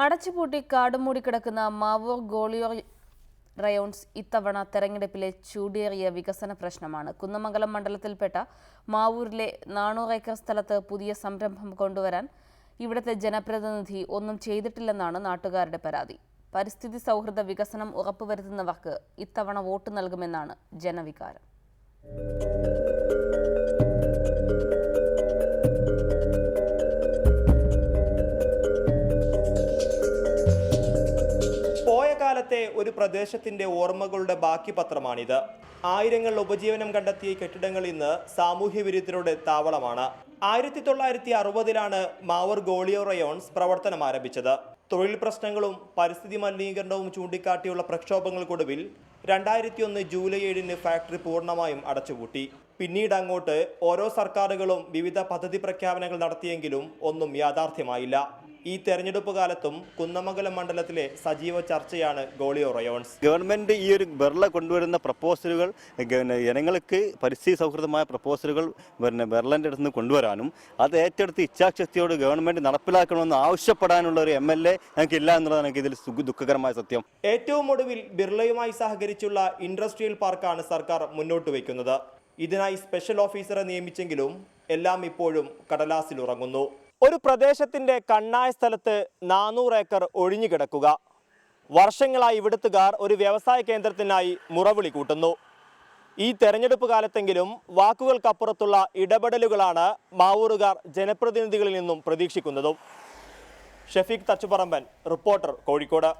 അടച്ചുപൂട്ടി കാടുമൂടിക്കിടക്കുന്ന മാവൂർ ഗോളിയോർ റയോൺസ് ഇത്തവണ തെരഞ്ഞെടുപ്പിലെ ചൂടേറിയ വികസന പ്രശ്നമാണ്. കുന്നമംഗലം മണ്ഡലത്തിൽപ്പെട്ട മാവൂരിലെ 400 ഏക്കർ സ്ഥലത്ത് പുതിയ സംരംഭം കൊണ്ടുവരാൻ ഇവിടുത്തെ ജനപ്രതിനിധി ഒന്നും ചെയ്തിട്ടില്ലെന്നാണ് നാട്ടുകാരുടെ പരാതി. പരിസ്ഥിതി സൗഹൃദ വികസനം ഉറപ്പുവരുത്തുന്നവർക്ക് ഇത്തവണ വോട്ട് നൽകുമെന്നാണ് ജനവികാരം. കാലത്തെ ഒരു പ്രദേശത്തിന്റെ ഓർമ്മകളുടെ ബാക്കി പത്രമാണിത്. ആയിരങ്ങൾ ഉപജീവനം കണ്ടെത്തിയ കെട്ടിടങ്ങൾ ഇന്ന് സാമൂഹ്യ വിരുദ്ധരുടെ താവളമാണ്. 1960-ലാണ് മാവൂർ ഗോളിയോർ റയോൺസ് പ്രവർത്തനം ആരംഭിച്ചത്. തൊഴിൽ പ്രശ്നങ്ങളും പരിസ്ഥിതി മലിനീകരണവും ചൂണ്ടിക്കാട്ടിയുള്ള പ്രക്ഷോഭങ്ങൾക്കൊടുവിൽ 2001 ജൂലൈ 7-ന് ഫാക്ടറി പൂർണ്ണമായും അടച്ചുപൂട്ടി. പിന്നീട് അങ്ങോട്ട് ഓരോ സർക്കാരുകളും വിവിധ പദ്ധതി പ്രഖ്യാപനങ്ങൾ നടത്തിയെങ്കിലും ഒന്നും യാഥാർത്ഥ്യമായില്ല. ഈ തെരഞ്ഞെടുപ്പ് കാലത്തും കുന്നമംഗലം മണ്ഡലത്തിലെ സജീവ ചർച്ചയാണ് ഗോളിയോർ റയോൺസ്. ഗവൺമെന്റ് ഈ ഒരു ബെർള കൊണ്ടുവരുന്ന പ്രപ്പോസലുകൾ ജനങ്ങൾക്ക് പരിസ്ഥിതി സൗഹൃദമായ പ്രപ്പോസലുകൾ ബെർളന്റെ അടുത്ത് നിന്ന് കൊണ്ടുവരാനും അത് ഏറ്റെടുത്ത് ഇച്ഛാശക്തിയോട് ഗവൺമെന്റ് നടപ്പിലാക്കണമെന്ന് ആവശ്യപ്പെടാനുള്ള ഒരു MLA ഞങ്ങൾക്കില്ല എന്നുള്ളതാണ് ഇതിൽ ദുഃഖകരമായ സത്യം. ഏറ്റവും ഒടുവിൽ ബിർളയുമായി സഹകരിച്ചുള്ള ഇൻഡസ്ട്രിയൽ പാർക്കാണ് സർക്കാർ മുന്നോട്ട് വയ്ക്കുന്നത്. ഇതിനായി സ്പെഷ്യൽ ഓഫീസറെ നിയമിച്ചെങ്കിലും എല്ലാം ഇപ്പോഴും കടലാസിലുറങ്ങുന്നു. ഒരു പ്രദേശത്തിന്റെ കണ്ണായ സ്ഥലത്ത് 400 ഏക്കർ ഒഴിഞ്ഞുകിടക്കുക. വർഷങ്ങളായി ഇവിടുത്തുകാർ ഒരു വ്യവസായ കേന്ദ്രത്തിനായി മുറവിളി കൂട്ടുന്നു. ഈ തെരഞ്ഞെടുപ്പ് കാലത്തെങ്കിലും വാക്കുകൾക്കപ്പുറത്തുള്ള ഇടപെടലുകളാണ് മാവൂറുകാർ ജനപ്രതിനിധികളിൽ നിന്നും പ്രതീക്ഷിക്കുന്നതും. ഷഫീഖ് തച്ചുപറമ്പൻ, റിപ്പോർട്ടർ, കോഴിക്കോട്.